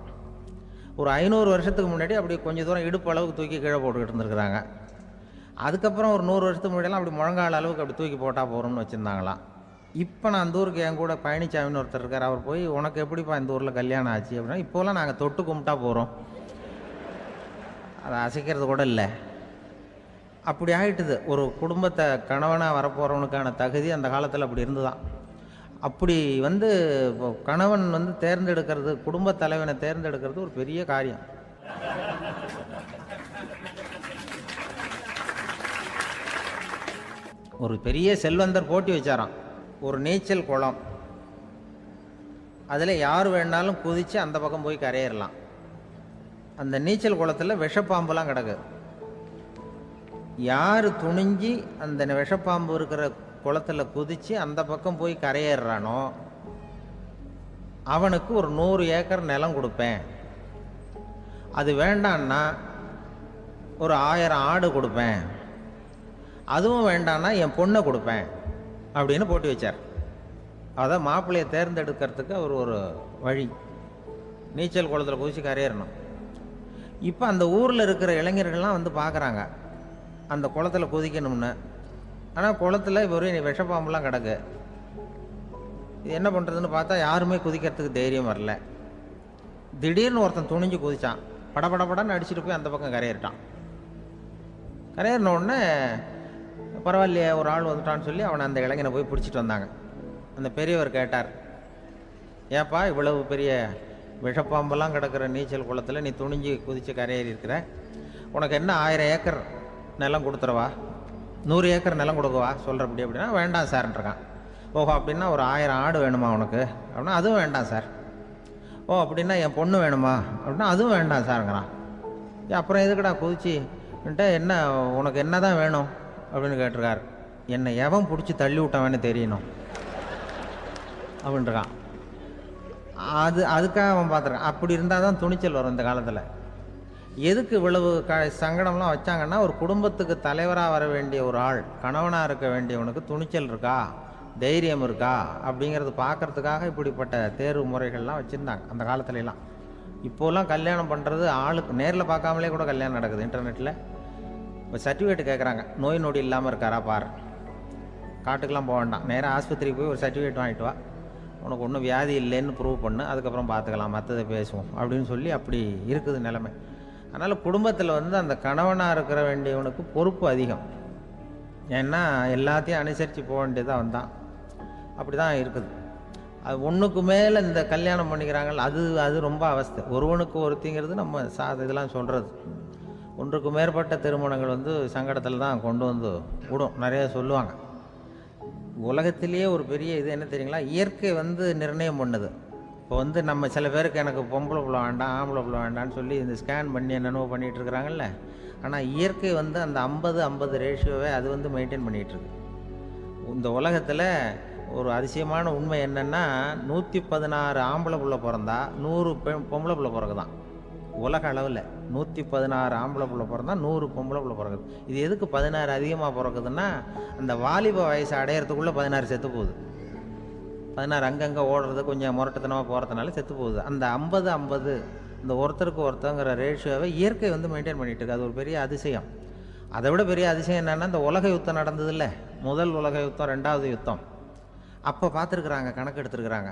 ஒரு 500 வருஷத்துக்கு முன்னாடி அப்படி கொஞ்சம் தூரம் இடுப்பு அளவுக்கு தூக்கி கீழே போட்டுக்கிட்டு இருந்துருக்குறாங்க. அதுக்கப்புறம் ஒரு 100 வருஷத்துக்கு முன்னாடியெல்லாம் அப்படி முழங்கால அளவுக்கு அப்படி தூக்கி போட்டால் போகிறோம்னு வச்சுருந்தாங்களாம். இப்போ நான் அந்த ஊருக்கு என் கூட பழனிசாமின்னு ஒருத்தர் இருக்கார். அவர் போய், உனக்கு எப்படிப்பா இந்த ஊரில் கல்யாணம் ஆச்சு அப்படின்னா, இப்போலாம் நாங்கள் தொட்டு கும்பிட்டா போகிறோம், அதை அசைக்கிறது கூட இல்லை. அப்படி ஆகிட்டுது. ஒரு குடும்பத்தை கணவனாக வரப்போகிறவனுக்கான தகுதி அந்த காலத்தில் அப்படி இருந்துதான். அப்படி வந்து கணவன் வந்து தேர்ந்தெடுக்கிறது, குடும்ப தலைவனை தேர்ந்தெடுக்கிறது ஒரு பெரிய காரியம். ஒரு பெரிய செல்வந்தர் போட்டி வச்சாராம், ஒரு நீச்சல் குளம். அதில் யார் வேணாலும் குதித்து அந்த பக்கம் போய் கரையேறலாம். அந்த நீச்சல் குளத்தில் விஷப்பாம்புலாம் கிடக்கு. யார் துணிஞ்சி அந்த விஷப்பாம்பு இருக்கிற குளத்தில் குதித்து அந்த பக்கம் போய் கரையேறானோ அவனுக்கு ஒரு 100 ஏக்கர் நிலம் கொடுப்பேன். அது வேண்டான்னா ஒரு 1000 ஆடு கொடுப்பேன். அதுவும் வேண்டான்னா என் பொண்ணை கொடுப்பேன் அப்படின்னு போட்டி வச்சார். அதான் மாப்பிள்ளையை தேர்ந்தெடுக்கிறதுக்கு அவர் ஒரு வழி, நீச்சல் குளத்தில் குதிச்சு கரையேறணும். இப்போ அந்த ஊரில் இருக்கிற இளைஞர்கள்லாம் வந்து பார்க்குறாங்க அந்த குளத்தில் குதிக்கணும்னு. ஆனால் குளத்தில் ஒரு விஷப்பாம்புலாம் கிடக்கு. இது என்ன பண்ணுறதுன்னு பார்த்தா யாருமே குதிக்கிறதுக்கு தைரியம் வரல. திடீர்னு ஒருத்தன் துணிஞ்சு குதிச்சான், படபடன்னு அடிச்சுட்டு போய் அந்த பக்கம் கரையேறிட்டான். கரையேறின உடனே பரவாயில்லையே ஒரு ஆள் வந்துட்டான்னு சொல்லி அவனை அந்த இளைஞனை போய் பிடிச்சிட்டு வந்தாங்க. அந்த பெரியவர் கேட்டார், ஏப்பா இவ்வளவு பெரிய விஷப்பாம்பெல்லாம் கிடக்கிற நீச்சல் குளத்தில் நீ துணிஞ்சு குதித்து கரையேறி இருக்கிற, உனக்கு என்ன 1000 ஏக்கர் நிலம் கொடுத்துருவா, 100 ஏக்கர் நிலம் கொடுக்கவா சொல்கிறப்படி அப்படின்னா, வேண்டாம் சார்ன்றான். ஓஹோ அப்படின்னா ஒரு 1000 ஆடு வேணுமா உனக்கு அப்படின்னா, அதுவும் வேண்டாம் சார். ஓ அப்படின்னா என் பொண்ணு வேணுமா அப்படின்னா, அதுவும் வேண்டாம் சாருங்கிறான். அப்புறம் எதுக்குடா குதிச்சுன்ட்டு, என்ன உனக்கு என்ன தான் வேணும் அப்படின்னு கேட்டிருக்கார். என்னை எவன் பிடிச்சி தள்ளி விட்டவன்னு தெரியணும் அப்படின்றான். அதுக்காக அவன் பார்த்துருக்கான். அப்படி இருந்தால் தான் துணிச்சல் வரும் இந்த காலத்தில். எதுக்கு இவ்வளவு சங்கடம்லாம் வச்சாங்கன்னா, ஒரு குடும்பத்துக்கு தலைவராக வர வேண்டிய ஒரு ஆள், கணவனாக இருக்க வேண்டியவனுக்கு துணிச்சல் இருக்கா, தைரியம் இருக்கா அப்படிங்கிறது பார்க்கறதுக்காக இப்படிப்பட்ட தேர்வு முறைகள்லாம் வச்சுருந்தாங்க அந்த காலத்துலலாம். இப்போலாம் கல்யாணம் பண்ணுறது ஆளுக்கு நேரில் பார்க்காமலே கூட கல்யாணம் நடக்குது இன்டர்நெட்டில். இப்போ சர்டிஃபிகேட் கேட்குறாங்க, நோய் நொடி இல்லாமல் இருக்காரா பார், காட்டுக்கெலாம் போக வேண்டாம், நேராக ஆஸ்பத்திரிக்கு போய் ஒரு சர்டிஃபிகேட் வாங்கிட்டு வா, உனக்கு ஒன்றும் வியாதி இல்லைன்னு ப்ரூவ் பண்ணு, அதுக்கப்புறம் பார்த்துக்கலாம், மற்றதை பேசுவோம் அப்படின்னு சொல்லி அப்படி இருக்குது நிலைமை. அதனால் குடும்பத்தில் வந்து அந்த கணவனாக இருக்கிற வேண்டியவனுக்கு பொறுப்பு அதிகம். ஏன்னா எல்லாத்தையும் அனுசரித்து போக வேண்டியதாக வந்தான். அப்படி தான் இருக்குது. அது ஒன்றுக்கு மேலே இந்த கல்யாணம் பண்ணிக்கிறாங்கல்ல, அது ரொம்ப அவஸ்தை. ஒருவனுக்கு ஒருத்திங்கிறது நம்ம இதெல்லாம் சொல்கிறது. ஒன்றுக்கு மேற்பட்ட திருமணங்கள் வந்து சங்கடத்தில் தான் கொண்டு வந்து விடும். நிறைய சொல்லுவாங்க. உலகத்திலேயே ஒரு பெரிய இது என்ன தெரியுங்களா, இயற்கை வந்து நிர்ணயம் பண்ணுது. இப்போ வந்து நம்ம சில பேருக்கு எனக்கு பொம்பளை பிள்ளை வேண்டாம், ஆம்பளை பிள்ளை வேண்டான்னு சொல்லி இந்த ஸ்கேன் பண்ணி என்னென்னவோ பண்ணிகிட்டு இருக்கிறாங்கல்ல. ஆனால் இயற்கை வந்து அந்த 50-50 ரேஷியோவை அது வந்து மெயின்டைன் பண்ணிகிட்ருக்கு. இந்த உலகத்தில் ஒரு அதிசயமான உண்மை என்னென்னா, 116 ஆம்பளை பிள்ளை பிறந்தா 100 பொம்பளை பிள்ளை பிறகுதான். உலக அளவில் 116 ஆம்பளை பிள்ளை பிறந்தா 100 பொம்பளை பிள்ளை பிறகுது. இது எதுக்கு 16 அதிகமாக பிறக்குதுன்னா, அந்த வாலிப வயசு அடையிறதுக்குள்ளே 16 செத்து போகுது. 16 அங்கங்கே ஓடுறது, கொஞ்சம் முரட்டுத்தனமாக போகிறதுனால செத்து போகுது. அந்த 50-50 இந்த ஒருத்தருக்கு ஒருத்தங்கிற ரேஷியோவை இயற்கை வந்து மெயின்டைன் பண்ணிகிட்டு இருக்கு. அது ஒரு பெரிய அதிசயம். அதை விட பெரிய அதிசயம் என்னென்னா, இந்த உலக யுத்தம் நடந்ததில்ல, முதல் உலக யுத்தம், 2வது யுத்தம், அப்போ பார்த்துருக்குறாங்க, கணக்கு எடுத்துருக்குறாங்க.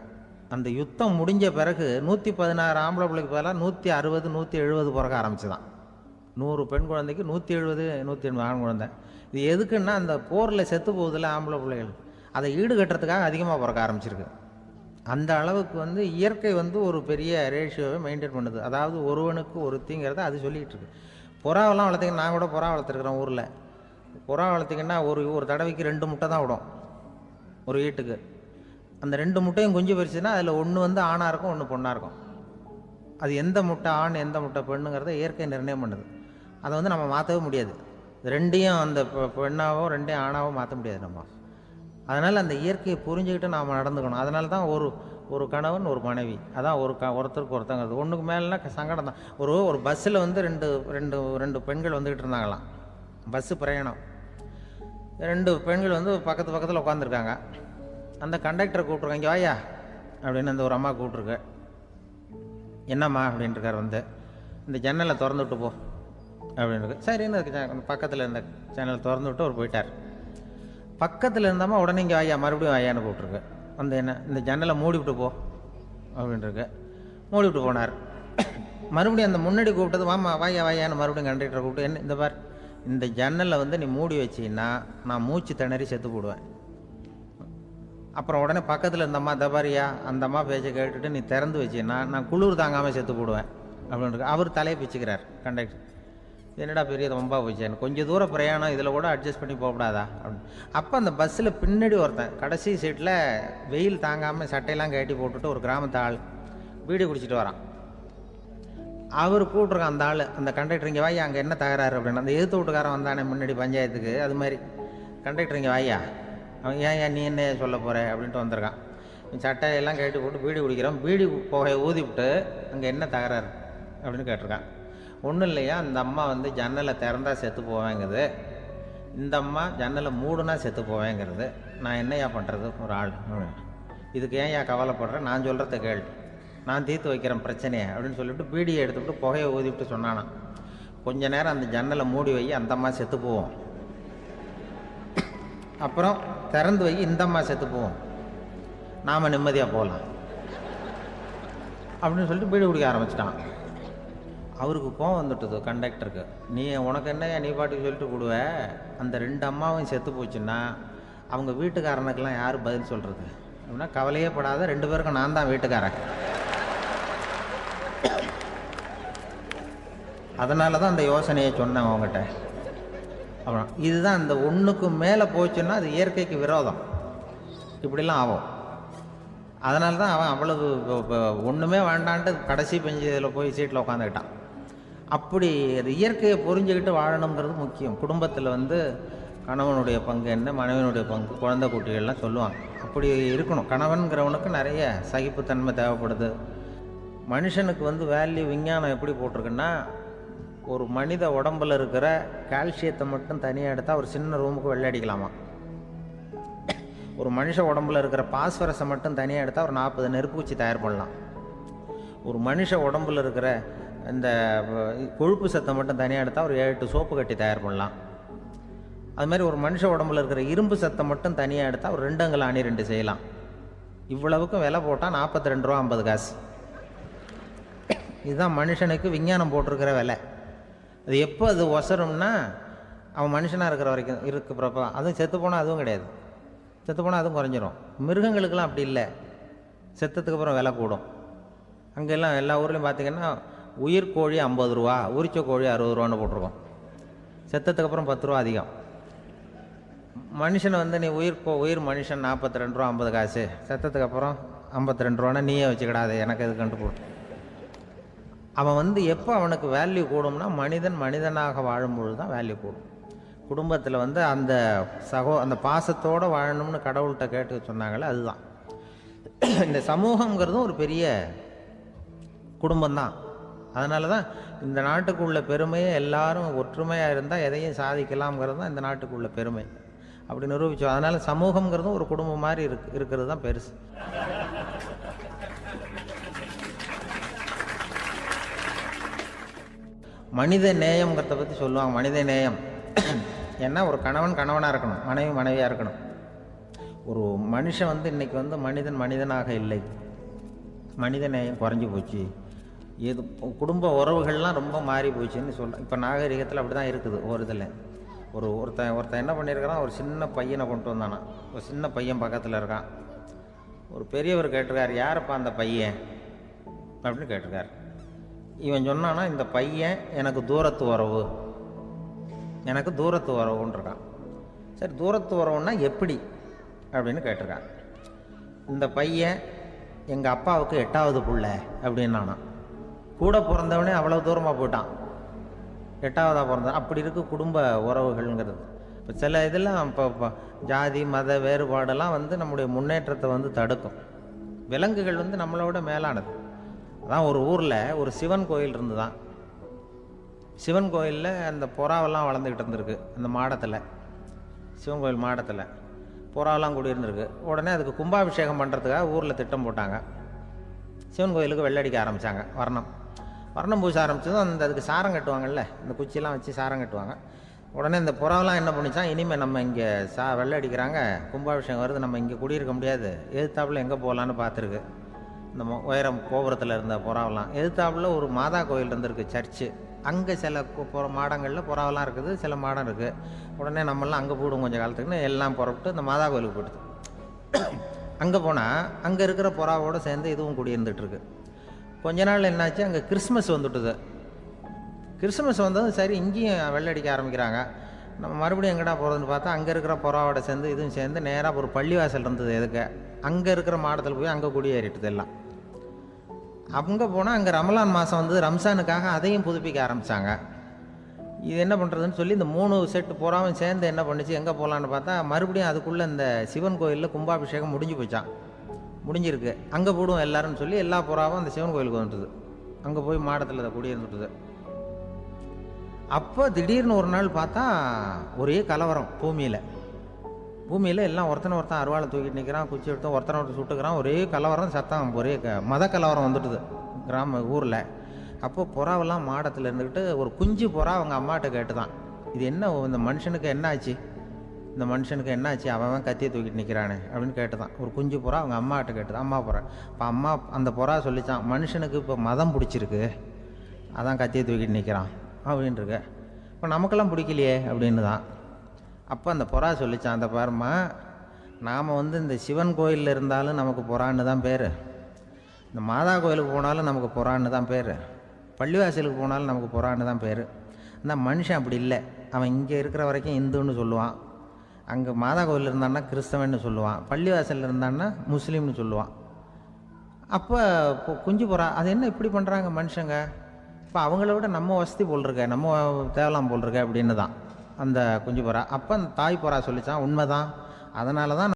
அந்த யுத்தம் முடிஞ்ச பிறகு 116 ஆம்பளை பிள்ளைக்கு பதிலாக 160 170 பிறக்க ஆரம்பிச்சுதான். 100 பெண் குழந்தைக்கு 170 180 ஆண் குழந்தை. இது எதுக்குன்னா, அந்த போரில் செத்து போகுதில்ல ஆம்பளை பிள்ளைகள், அதை ஈடுகட்டுறதுக்காக அதிகமாக பிறக்க ஆரம்பிச்சிருக்கு. அந்த அளவுக்கு வந்து இயற்கை வந்து ஒரு பெரிய ரேஷியோவை மெயின்டைன் பண்ணுது. அதாவது ஒருவனுக்கு ஒருத்திங்கிறத அது சொல்லிகிட்டு இருக்கு. புறாவெல்லாம் வளர்த்திங்கன்னா, நான் கூட புறா வளர்த்துருக்குறேன் ஊரில். புறா வளர்த்திங்கன்னா ஒரு தடவைக்கு 2 முட்டை தான் விடும் ஒரு வீட்டுக்கு. அந்த 2 முட்டையும் குஞ்சு பறிச்சுன்னா அதில் ஒன்று வந்து ஆணாக இருக்கும், ஒன்று பொண்ணாக இருக்கும். அது எந்த முட்டை ஆண் எந்த முட்டை பெண்ணுங்கிறத இயற்கை நிர்ணயம் பண்ணுது. அதை வந்து நம்ம மாற்றவே முடியாது. ரெண்டையும் அந்த பெண்ணாவோ ரெண்டையும் ஆணாவோ மாற்ற முடியாது நம்ம. அதனால் அந்த இயற்கையை புரிஞ்சுக்கிட்டு நாம் நடந்துக்கணும். அதனால தான் ஒரு கணவன் ஒரு மனைவி, அதான் ஒருத்தருக்கு ஒருத்தங்கிறது. ஒன்றுக்கு மேலேனா சங்கடம் தான். ஒரு பஸ்ஸில் வந்து ரெண்டு பெண்கள் வந்துக்கிட்டு இருந்தாங்களாம். பஸ்ஸு பிரயாணம். 2 பெண்கள் வந்து பக்கத்தில் உட்காந்துருக்காங்க. அந்த கண்டக்டரை கூப்பிட்ருக்காங்க, இங்கே வாயா அப்படின்னு அந்த ஒரு அம்மா கூப்பிட்ருக்கு. என்னம்மா அப்படின்ட்டுருக்கார். வந்து இந்த ஜன்னலை திறந்து விட்டு போ அப்படின்னு. சரின்னு பக்கத்தில் இருந்த ஜன்னலை திறந்து விட்டு அவர் போயிட்டார். பக்கத்தில் இருந்தம்மா உடனே இங்கே வாயா மறுபடியும் வாயான்னு கூப்பிட்ருக்கு. வந்து என்ன இந்த ஜன்னலை மூடி விட்டு போ அப்படின்ட்டுருக்கு. மூடி விட்டு போனார். மறுபடியும் அந்த முன்னாடி கூப்பிட்டது வாமா வாயான்னு மறுபடியும் கண்டக்டரை கூப்பிட்டு, என்ன இந்த பார், இந்த ஜன்னலை வந்து நீ மூடி வச்சின்னா நான் மூச்சு திணறி செத்து போடுவேன். அப்புறம் உடனே பக்கத்தில் இருந்த அம்மா, தபாரியா அந்த அம்மா பேச்சை கேட்டுட்டு நீ திறந்து வச்சின்னா நான் குளிர் தாங்காமல் செத்து போடுவேன் அப்படின்னு. அவர் தலையை பிச்சுக்கிறார் கண்டக்டர். என்னடா பெரிய ரொம்ப போச்சேன்னு, கொஞ்சம் தூரம் பிரயாணம், இதில் கூட அட்ஜஸ்ட் பண்ணி போகக்கூடாதா அப்படின்னு. அப்போ அந்த பஸ்ஸில் பின்னாடி ஒருத்தன் கடைசி சீட்டில் வெயில் தாங்காமல் சட்டையெல்லாம் கட்டி போட்டுட்டு ஒரு கிராமத்து ஆள் பீடி குடிச்சிட்டு வரான். அவர் கூப்பிட்ருக்கான் அந்த ஆள், அந்த கண்டக்டர், இங்கே வாயா அங்கே என்ன தகராறு அப்படின்னு. அந்த எதிர்த்து வீட்டுக்காரன் வந்தானே முன்னாடி பஞ்சாயத்துக்கு, அது மாதிரி கண்டக்டர் இங்கே வாயா, அவன் ஏன் நீ என்ன சொல்ல போகிற அப்படின்ட்டு வந்திருக்கான். சட்டையெல்லாம் கட்டி போட்டு பீடி குடிக்கிறான். பீடி புகையை ஊதி விட்டு அங்கே என்ன தகராறு அப்படின்னு கேட்டிருக்கான். ஒன்றும் இல்லையா, அந்த அம்மா வந்து ஜன்னலை திறந்தா செத்து போவேங்கிறது, இந்த அம்மா ஜன்னலை மூடுனா செத்து போவேங்கிறது. நான் என்னையா பண்ணுறது ஒரு ஆள், இதுக்கு ஏன் கவலைப்படுறேன், நான் சொல்கிறத கேள், நான் தீர்த்து வைக்கிறேன் பிரச்சனையை அப்படின்னு சொல்லிவிட்டு பீடியை எடுத்துக்கிட்டு புகையை ஊதிவிட்டு சொன்னானான், கொஞ்ச நேரம் அந்த ஜன்னலை மூடி வை, அந்த அம்மா செத்து போவோம், அப்புறம் திறந்து வை, இந்த அம்மா செத்து போவோம், நாம் நிம்மதியாக போகலாம் அப்படின்னு சொல்லிட்டு பீடி குடிக்க ஆரம்பிச்சிட்டான். அவருக்கு கோவம் வந்துட்டுது கண்டக்டருக்கு. உனக்கு என்ன நீ பாட்டுக்கு சொல்லிட்டு விடுவ, அந்த 2 அம்மாவும் செத்து போச்சுன்னா அவங்க வீட்டுக்காரனுக்கெல்லாம் யார் பதில் சொல்கிறது அப்படின்னா, கவலையே படாத, 2 பேருக்கும் நான் தான் வீட்டுக்காரன். அதனால தான் அந்த யோசனையை சொன்னேன் அவங்ககிட்ட. அப்புறம் இதுதான், இந்த ஒன்றுக்கு மேலே போச்சுன்னா அது இயற்கைக்கு விரோதம், இப்படிலாம் ஆகும். அதனால தான் அவன் அவ்வளவு ஒன்றுமே வேண்டான்ட்டு கடைசி பெஞ்சில் போய் சீட்டில் உட்காந்துக்கிட்டான். அப்படி அது இயற்கையை புரிஞ்சுக்கிட்டு வாழணுங்கிறது முக்கியம். குடும்பத்தில் வந்து கணவனுடைய பங்கு என்ன, மனைவனுடைய பங்கு, குழந்தை குட்டிகள்லாம் சொல்லுவாங்க. அப்படி இருக்கணும். கணவன்கிறவனுக்கு நிறைய சகிப்புத்தன்மை தேவைப்படுது. மனுஷனுக்கு வந்து வேல்யூ விஞ்ஞானம் எப்படி போட்டிருக்குன்னா, ஒரு மனித உடம்பில் இருக்கிற கால்சியத்தை மட்டும் தனியாக எடுத்தால் ஒரு சின்ன ரூமுக்கு வெள்ளை அடிக்கலாமா. ஒரு மனுஷ உடம்புல இருக்கிற பாஸ்பரஸை மட்டும் தனியாக எடுத்தால் ஒரு 40 நெருப்பூச்சி தயார் பண்ணலாம். ஒரு மனுஷ உடம்புல இருக்கிற இந்த கொழுப்பு சத்தை மட்டும் தனியாக எடுத்தால் ஒரு 7-8 சோப்பு கட்டி தயார் பண்ணலாம். அது மாதிரி ஒரு மனுஷ உடம்புல இருக்கிற இரும்பு சத்தை மட்டும் தனியாக எடுத்தால் ஒரு 2 அங்குல அணி 2 செய்யலாம். இவ்வளவுக்கும் விலை போட்டால் 42 ரூபா 50 காசு. இதுதான் மனுஷனுக்கு விஞ்ஞானம் போட்டிருக்கிற விலை. அது எப்போ அது ஒசரும்னா அவன் மனுஷனாக இருக்கிற வரைக்கும் இருக்கிறப்ப தான். அதுவும் செத்து போனால் அதுவும் கிடையாது, செத்து போனால் அதுவும் குறைஞ்சிரும். மிருகங்களுக்கெல்லாம் அப்படி இல்லை, செத்ததுக்கு அப்புறம் விலை கூடும். அங்கெல்லாம் எல்லா ஊர்லேயும் பார்த்திங்கன்னா உயிர் கோழி 50 ரூபா, உரிச்ச கோழி 60 ரூபான்னு போட்டிருக்கோம். செத்ததுக்கு அப்புறம் 10 ரூபா அதிகம். மனுஷனை வந்து நீ உயிர் மனுஷன் 42 ரூபா 50 காசு, செத்ததுக்கு அப்புறம் 52 ரூபான்னா நீயே வச்சுக்கிடாது, எனக்கு இது கண்டு போட்டு. அவன் வந்து எப்போ அவனுக்கு வேல்யூ கூடும்னா மனிதனாக வாழும்பொழுது தான் வேல்யூ கூடும். குடும்பத்தில் வந்து அந்த பாசத்தோடு வாழணும்னு கடவுள்கிட்ட கேட்டு சொன்னாங்களே, அதுதான் இந்த சமூகங்கிறதும் ஒரு பெரிய குடும்பம்தான். அதனால தான் இந்த நாட்டுக்குள்ள பெருமையை எல்லாரும் ஒற்றுமையாக இருந்தால் எதையும் சாதிக்கலாம்ங்கிறது தான் இந்த நாட்டுக்குள்ள பெருமை. அப்படி நிரூபித்தோம். அதனால் சமூகங்கிறதும் ஒரு குடும்பம் மாதிரி இருக்கிறது தான் பெருசு. மனித நேயம்ங்கிறத பற்றி சொல்லுவாங்க. மனித நேயம் ஏன்னா ஒரு கணவனாக இருக்கணும், மனைவியாக இருக்கணும். ஒரு மனுஷன் வந்து இன்றைக்கி வந்து மனிதனாக இல்லை, மனித நேயம் குறைஞ்சி போச்சு. குடும்ப உறவுகள்லாம் ரொம்ப மாறி போச்சுன்னு சொல்கிறேன். இப்போ நாகரிகத்தில் அப்படி தான் இருக்குது. ஒரு இதில் ஒருத்தன் என்ன பண்ணியிருக்கிறான், ஒரு சின்ன பையனை கொண்டு வந்தானா. ஒரு சின்ன பையன் பக்கத்தில் இருக்கான். ஒரு பெரியவர் கேட்டிருக்கார், யாரப்பா அந்த பையன் அப்படின்னு கேட்டிருக்கார். இவன் சொன்னான்னா, இந்த பையன் எனக்கு தூரத்து உறவுன்னு இருக்கான். சரி, தூரத்து உறவுன்னா எப்படி அப்படின்னு கேட்டிருக்கான். இந்த பையன் எங்கள் அப்பாவுக்கு 8வது புள்ள அப்படின்னானா. கூட பிறந்தவனே அவ்வளோ தூரமாக போயிட்டான், 8வதாக பிறந்தான். அப்படி இருக்குது குடும்ப உறவுகள்ங்கிறது. இப்போ சில இதெல்லாம் இப்போ ஜாதி மத வேறுபாடெல்லாம் வந்து நம்முடைய முன்னேற்றத்தை வந்து தடுக்கும். விலங்குகள் வந்து நம்மளோட மேலானது. அதான் ஒரு ஊரில் ஒரு சிவன் கோயில் இருந்து தான். சிவன் கோயிலில் அந்த புறாவெல்லாம் வளர்ந்துக்கிட்டு இருந்திருக்கு. அந்த மாடத்தில், சிவன் கோயில் மாடத்தில் புறாவெல்லாம் குடியிருந்திருக்கு. உடனே அதுக்கு கும்பாபிஷேகம் பண்ணுறதுக்காக ஊரில் திட்டம் போட்டாங்க. சிவன் கோயிலுக்கு வெள்ளடிக்க ஆரம்பித்தாங்க. வர்ணம் பூச ஆரம்பித்ததும் அதுக்கு சாரம் கட்டுவாங்கல்ல, இந்த குச்சியெல்லாம் வச்சு சாரம் கட்டுவாங்க. உடனே இந்த புறாவெல்லாம் என்ன பண்ணிச்சான், இனிமேல் நம்ம இங்கே வெள்ளை அடிக்கிறாங்க, கும்பாபிஷேகம் வருது, நம்ம இங்கே குடியிருக்க முடியாது, எதிர்த்தாப்புல எங்கே போகலான்னு பார்த்துருக்கு. இந்த உயரம் கோபுரத்தில் இருந்த புறாவெல்லாம் எதிர்த்தாப்புல ஒரு மாதா கோயில் இருந்திருக்கு, சர்ச்சு. அங்கே சில மாடங்களில் புறாவெல்லாம் இருக்குது, சில மாடம் இருக்குது. உடனே நம்மளாம் அங்கே போடுவோம் கொஞ்சம் காலத்துக்குன்னு எல்லாம் புறப்பட்டு இந்த மாதா கோயிலுக்கு போயிடுது. அங்கே போனால் அங்கே இருக்கிற புறாவோடு சேர்ந்து இதுவும் குடியிருந்துட்டுருக்கு. கொஞ்ச நாள் என்னாச்சு, அங்கே கிறிஸ்மஸ் வந்துட்டுது. கிறிஸ்மஸ் வந்ததும் சரி இங்கேயும் வெள்ளடிக்க ஆரம்பிக்கிறாங்க. நம்ம மறுபடியும் எங்கடா போகிறதுன்னு பார்த்தா அங்கே இருக்கிற புறாவோட சேர்ந்து இதுவும் சேர்ந்து நேராக ஒரு பள்ளிவாசல் இருந்தது. எதுக்கு அங்கே இருக்கிற மாடத்தில் போய் அங்கே குடியேறிட்டுது எல்லாம். அங்கே போனால் அங்கே ரமலான் மாதம் வந்து ரம்ஜானுக்காக அதையும் புதுப்பிக்க ஆரம்பித்தாங்க. இது என்ன பண்ணுறதுன்னு சொல்லி இந்த 3 செட்டு புறாவும் சேர்ந்து என்ன பண்ணிச்சு, எங்கே போகலான்னு பார்த்தா மறுபடியும் அதுக்குள்ளே இந்த சிவன் கோயிலில் கும்பாபிஷேகம் முடிஞ்சிருக்கு, அங்கே போடுவோம் எல்லாருன்னு சொல்லி எல்லா புறாவும் அந்த சிவன் கோயிலுக்கு வந்துட்டுது. அங்கே போய் மாடத்தில் அதை குடியிருந்துட்டுது. அப்போ திடீர்னு ஒரு நாள் பார்த்தா ஒரே கலவரம் பூமியில் எல்லாம் ஒருத்தன் அருவாளை தூக்கிட்டு நிற்கிறான், குச்சி எடுத்து ஒருத்தனை சுட்டுக்கிறான். ஒரே கலவரம், சத்தம், ஒரே மத கலவரம் வந்துட்டுது ஊரில். அப்போ புறாவெல்லாம் மாடத்தில் இருந்துக்கிட்டு ஒரு குஞ்சு புறா அவங்க அம்மாட்ட கேட்டு தான், இது என்ன, இந்த மனுஷனுக்கு என்னாச்சு, அவன் கத்தியை தூக்கிட்டு நிற்கிறானே அப்படின்னு கேட்டு தான். ஒரு குஞ்சு புறா அவங்க அம்மாட்ட கேட்டு தான், அம்மா புறா. இப்போ அந்த புறா சொல்லிச்சான், மனுஷனுக்கு இப்போ மதம் பிடிச்சிருக்கு, அதான் கத்தியை தூக்கிட்டு நிற்கிறான் அப்படின்ட்டுருக்கு. இப்போ நமக்கெல்லாம் பிடிக்கலையே அப்படின்னு தான். அப்போ அந்த புறா சொல்லிச்சான், அந்த பாருமா, நாம் வந்து இந்த சிவன் கோயிலில் இருந்தாலும் நமக்கு புறான்னு தான் பேர், இந்த மாதா கோயிலுக்கு போனாலும் நமக்கு புறான்னு தான் பேர், பள்ளிவாசலுக்கு போனாலும் நமக்கு புறான்னு தான் பேர். அந்த மனுஷன் அப்படி இல்லை. அவன் இங்கே இருக்கிற வரைக்கும் இந்துன்னு சொல்லுவான், அங்கே மாதா கோயில் இருந்தான்னா கிறிஸ்தவன்னு சொல்லுவான், பள்ளிவாசலில் இருந்தான்னா முஸ்லீம்னு சொல்லுவான். அப்போ குஞ்சு புறா அது என்ன இப்படி பண்ணுறாங்க மனுஷங்க, இப்போ அவங்கள விட நம்ம வசதி போல் இருக்க, நம்ம தேவலாம் போல் இருக்க அப்படின்னு தான் அந்த குஞ்சு புறா. அப்போ அந்த தாய் புறா சொல்லிச்சான், உண்மைதான், அதனால தான்